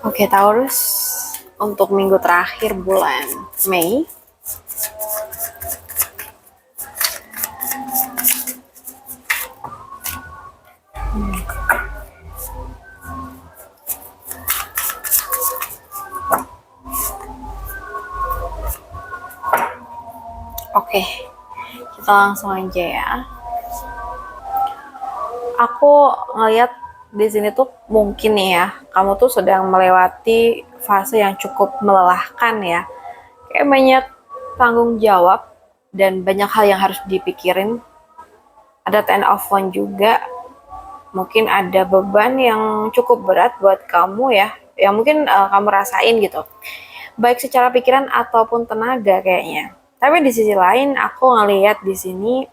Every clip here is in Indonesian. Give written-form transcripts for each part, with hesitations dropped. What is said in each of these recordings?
Oke, Taurus, untuk minggu terakhir bulan Mei, oke, kita langsung aja ya. Aku ngeliat di sini tuh mungkin nih ya, kamu tuh sedang melewati fase yang cukup melelahkan ya. Kayak banyak tanggung jawab dan banyak hal yang harus dipikirin. Ada ten of one juga, mungkin ada beban yang cukup berat buat kamu ya, yang mungkin kamu rasain gitu, baik secara pikiran ataupun tenaga kayaknya. Tapi di sisi lain aku ngelihat di sini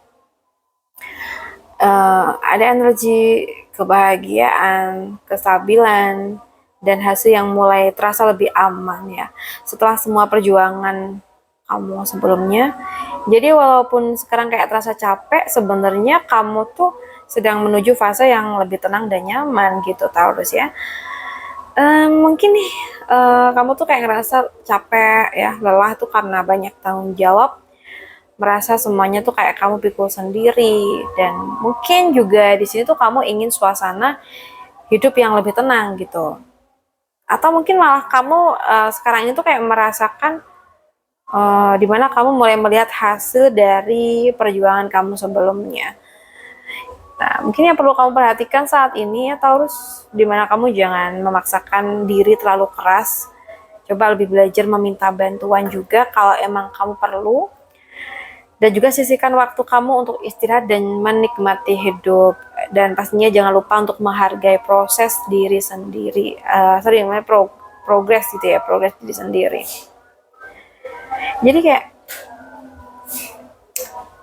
ada energi kebahagiaan, kestabilan, dan hasil yang mulai terasa lebih aman ya setelah semua perjuangan kamu sebelumnya. Jadi walaupun sekarang kayak terasa capek, sebenarnya kamu tuh sedang menuju fase yang lebih tenang dan nyaman gitu, Taurus ya. Mungkin nih kamu tuh kayak ngerasa capek ya, lelah tuh karena banyak tanggung jawab, merasa semuanya tuh kayak kamu pikul sendiri, dan mungkin juga di sini tuh kamu ingin suasana hidup yang lebih tenang gitu. Atau mungkin malah kamu sekarang ini tuh kayak merasakan dimana kamu mulai melihat hasil dari perjuangan kamu sebelumnya. Nah, mungkin yang perlu kamu perhatikan saat ini ya Taurus, dimana kamu jangan memaksakan diri terlalu keras. Coba lebih belajar meminta bantuan juga kalau emang kamu perlu. Dan juga sisihkan waktu kamu untuk istirahat dan menikmati hidup. Dan pastinya jangan lupa untuk menghargai proses diri sendiri. Progres gitu ya, progres diri sendiri. Jadi kayak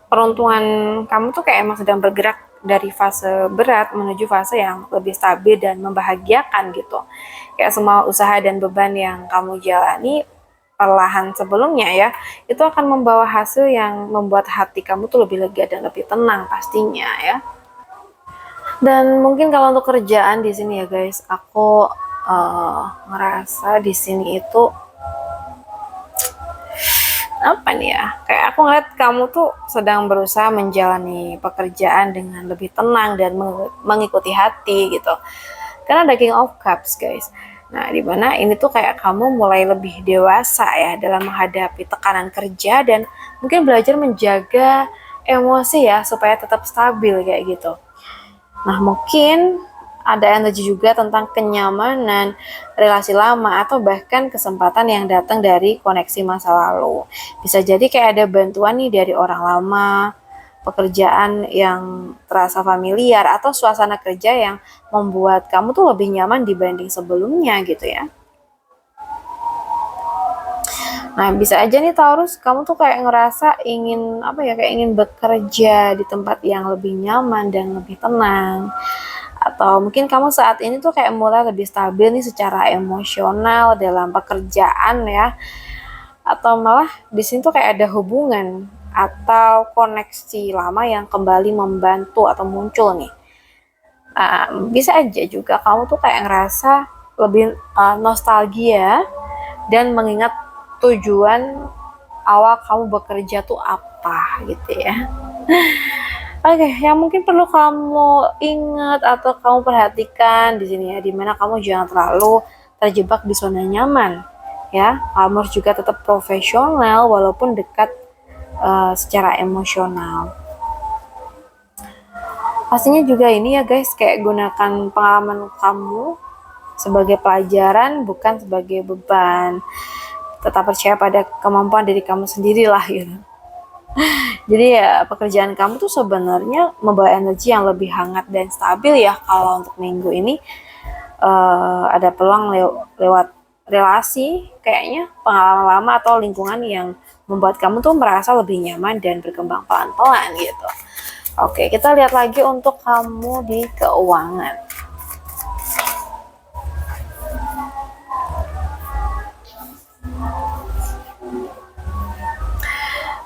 peruntungan kamu tuh kayak emang sedang bergerak dari fase berat menuju fase yang lebih stabil dan membahagiakan gitu. Kayak semua usaha dan beban yang kamu jalani perlahan sebelumnya ya, itu akan membawa hasil yang membuat hati kamu tuh lebih lega dan lebih tenang pastinya ya. Dan mungkin kalau untuk kerjaan di sini ya guys, aku ngerasa di sini itu apa nih ya, kayak aku ngeliat kamu tuh sedang berusaha menjalani pekerjaan dengan lebih tenang dan mengikuti hati gitu, karena ada King of Cups guys. Nah dimana ini tuh kayak kamu mulai lebih dewasa ya dalam menghadapi tekanan kerja, dan mungkin belajar menjaga emosi ya supaya tetap stabil kayak gitu. Nah mungkin ada energi juga tentang kenyamanan relasi lama atau bahkan kesempatan yang datang dari koneksi masa lalu. Bisa jadi kayak ada bantuan nih dari orang lama, pekerjaan yang terasa familiar, atau suasana kerja yang membuat kamu tuh lebih nyaman dibanding sebelumnya gitu ya. Nah bisa aja nih Taurus, kamu tuh kayak ngerasa ingin apa ya, kayak ingin bekerja di tempat yang lebih nyaman dan lebih tenang. Atau mungkin kamu saat ini tuh kayak mulai lebih stabil nih secara emosional dalam pekerjaan ya. Atau malah di sini tuh kayak ada hubungan atau koneksi lama yang kembali membantu atau muncul nih. Bisa aja juga kamu tuh kayak ngerasa lebih nostalgia dan mengingat tujuan awal kamu bekerja tuh apa gitu ya. Oke, yang mungkin perlu kamu ingat atau kamu perhatikan di sini ya, dimana kamu jangan terlalu terjebak di zona nyaman, ya. Kamu harus juga tetap profesional walaupun dekat secara emosional. Pastinya juga ini ya guys, kayak gunakan pengalaman kamu sebagai pelajaran bukan sebagai beban. Tetap percaya pada kemampuan diri kamu sendiri lah gitu. Jadi ya pekerjaan kamu tuh sebenarnya membawa energi yang lebih hangat dan stabil ya. Kalau untuk minggu ini ada peluang lewat relasi, kayaknya pengalaman lama atau lingkungan yang membuat kamu tuh merasa lebih nyaman dan berkembang pelan-pelan gitu. Oke, kita lihat lagi untuk kamu di keuangan.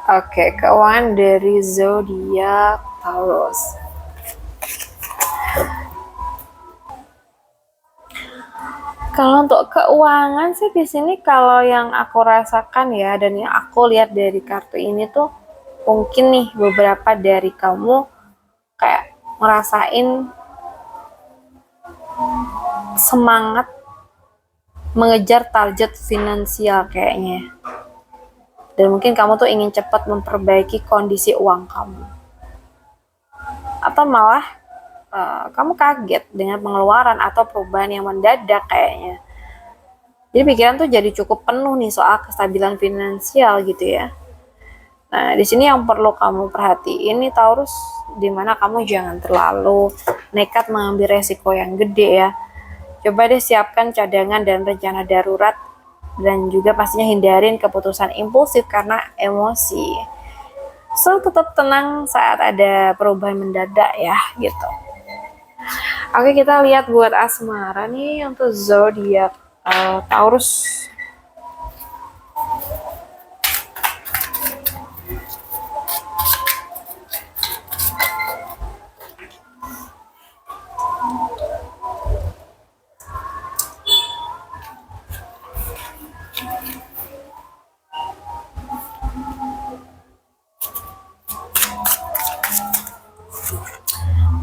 Oke, keuangan dari zodiak Taurus. Kalau untuk keuangan sih di sini kalau yang aku rasakan ya dan yang aku lihat dari kartu ini tuh mungkin nih beberapa dari kamu kayak ngerasain semangat mengejar target finansial kayaknya. Dan mungkin kamu tuh ingin cepat memperbaiki kondisi uang kamu. Atau malah kamu kaget dengan pengeluaran atau perubahan yang mendadak kayaknya. Jadi pikiran tuh jadi cukup penuh nih soal kestabilan finansial gitu ya. Nah, di sini yang perlu kamu perhatiin nih Taurus, dimana kamu jangan terlalu nekat mengambil resiko yang gede ya. Coba deh siapkan cadangan dan rencana darurat dan juga pastinya hindarin keputusan impulsif karena emosi. So, tetap tenang saat ada perubahan mendadak ya gitu. Oke, kita lihat buat asmara nih untuk zodiak Taurus.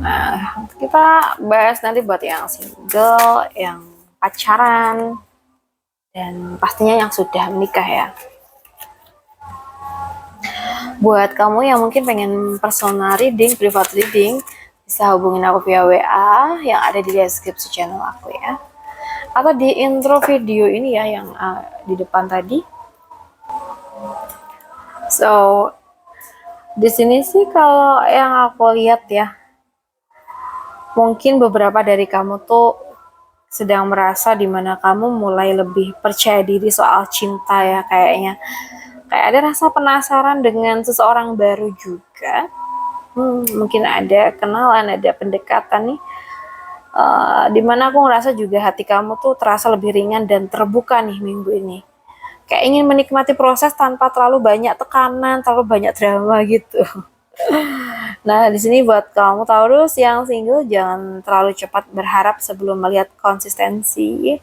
Nah, kita bahas nanti buat yang single, yang pacaran, dan pastinya yang sudah menikah ya. Buat kamu yang mungkin pengen personal reading, private reading, bisa hubungin aku via WA yang ada di deskripsi channel aku ya. Atau di intro video ini ya yang di depan tadi. So, di sini sih kalau yang aku lihat ya, mungkin beberapa dari kamu tuh sedang merasa dimana kamu mulai lebih percaya diri soal cinta ya kayaknya. Kayak ada rasa penasaran dengan seseorang baru juga. Mungkin ada kenalan, ada pendekatan nih. Dimana aku ngerasa juga hati kamu tuh terasa lebih ringan dan terbuka nih minggu ini. Kayak ingin menikmati proses tanpa terlalu banyak tekanan, terlalu banyak drama gitu. Nah, di sini buat kamu Taurus yang single, jangan terlalu cepat berharap sebelum melihat konsistensi.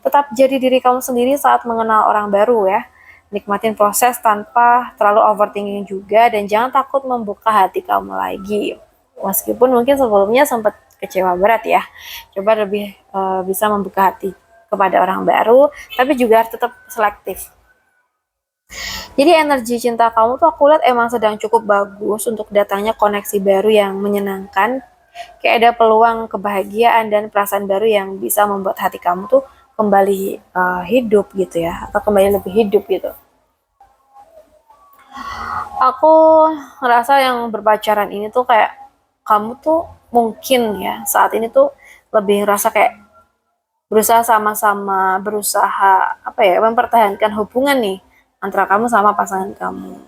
Tetap jadi diri kamu sendiri saat mengenal orang baru ya. Nikmatin proses tanpa terlalu overthinking juga, dan jangan takut membuka hati kamu lagi. Meskipun mungkin sebelumnya sempat kecewa berat ya. Coba lebih bisa membuka hati kepada orang baru, tapi juga harus tetap selektif. Jadi energi cinta kamu tuh aku lihat emang sedang cukup bagus untuk datangnya koneksi baru yang menyenangkan. Kayak ada peluang kebahagiaan dan perasaan baru yang bisa membuat hati kamu tuh kembali hidup gitu ya, atau kembali lebih hidup gitu. Aku ngerasa yang berpacaran ini tuh kayak kamu tuh mungkin ya saat ini tuh lebih ngerasa kayak berusaha sama-sama berusaha apa ya mempertahankan hubungan nih antara kamu sama pasangan kamu.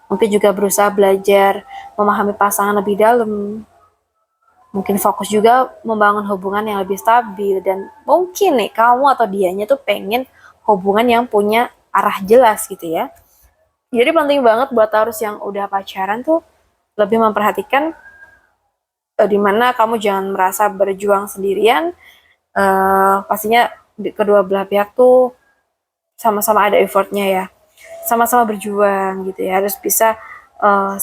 Mungkin juga berusaha belajar memahami pasangan lebih dalam. Mungkin fokus juga membangun hubungan yang lebih stabil, dan mungkin nih kamu atau dianya tuh pengen hubungan yang punya arah jelas gitu ya. Jadi penting banget buat Taurus yang udah pacaran tuh lebih memperhatikan dimana kamu jangan merasa berjuang sendirian. Pastinya kedua belah pihak tuh sama-sama ada effortnya ya, sama-sama berjuang gitu ya, harus bisa uh,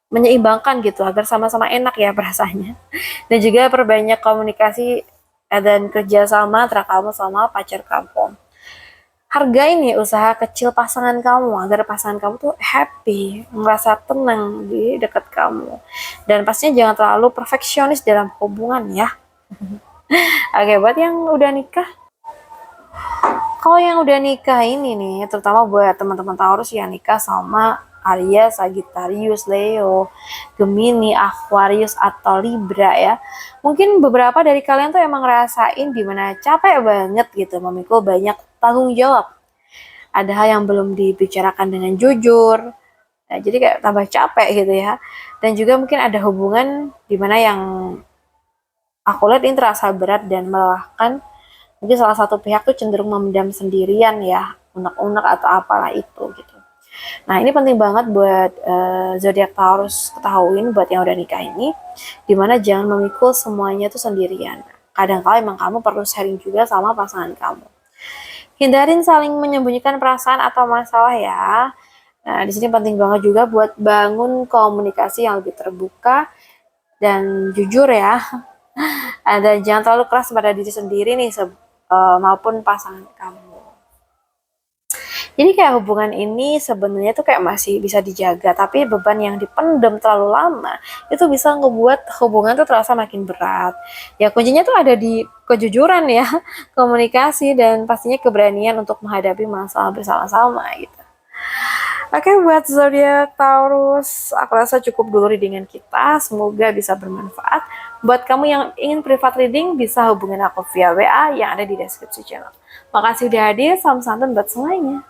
menyeimbangkan gitu agar sama-sama enak ya perasaannya. Dan juga perbanyak komunikasi dan kerjasama antara kamu sama pacar kamu. Hargai nih usaha kecil pasangan kamu agar pasangan kamu tuh happy, merasa tenang di dekat kamu. Dan pastinya jangan terlalu perfeksionis dalam hubungan ya. Oke, buat yang udah nikah, kalau yang udah nikah ini nih, terutama buat teman-teman Taurus yang nikah sama Aries, Sagittarius, Leo, Gemini, Aquarius, atau Libra ya. Mungkin beberapa dari kalian tuh emang ngerasain dimana capek banget gitu, memikul banyak tanggung jawab. Ada hal yang belum dibicarakan dengan jujur, nah, jadi kayak tambah capek gitu ya. Dan juga mungkin ada hubungan dimana yang aku lihat ini terasa berat dan melelahkan. Mungkin salah satu pihak tuh cenderung memendam sendirian ya, unek-unek atau apalah itu gitu. Nah, ini penting banget buat zodiak Taurus ketahuin buat yang udah nikah ini, dimana jangan memikul semuanya tuh sendirian. kadang-kala emang kamu perlu sharing juga sama pasangan kamu. Hindarin saling menyembunyikan perasaan atau masalah ya. Nah, di sini penting banget juga buat bangun komunikasi yang lebih terbuka dan jujur ya. Dan jangan terlalu keras pada diri sendiri nih maupun pasangan kamu. Jadi kayak hubungan ini sebenarnya tuh kayak masih bisa dijaga, tapi beban yang dipendam terlalu lama itu bisa ngebuat hubungan tuh terasa makin berat. Ya kuncinya tuh ada di kejujuran ya, komunikasi dan pastinya keberanian untuk menghadapi masalah bersama-sama gitu. Oke, buat zodiak Taurus, aku rasa cukup dulu readingan kita. Semoga bisa bermanfaat. Buat kamu yang ingin private reading, bisa hubungin aku via WA yang ada di deskripsi channel. Makasih udah hadir, salam santun buat semuanya.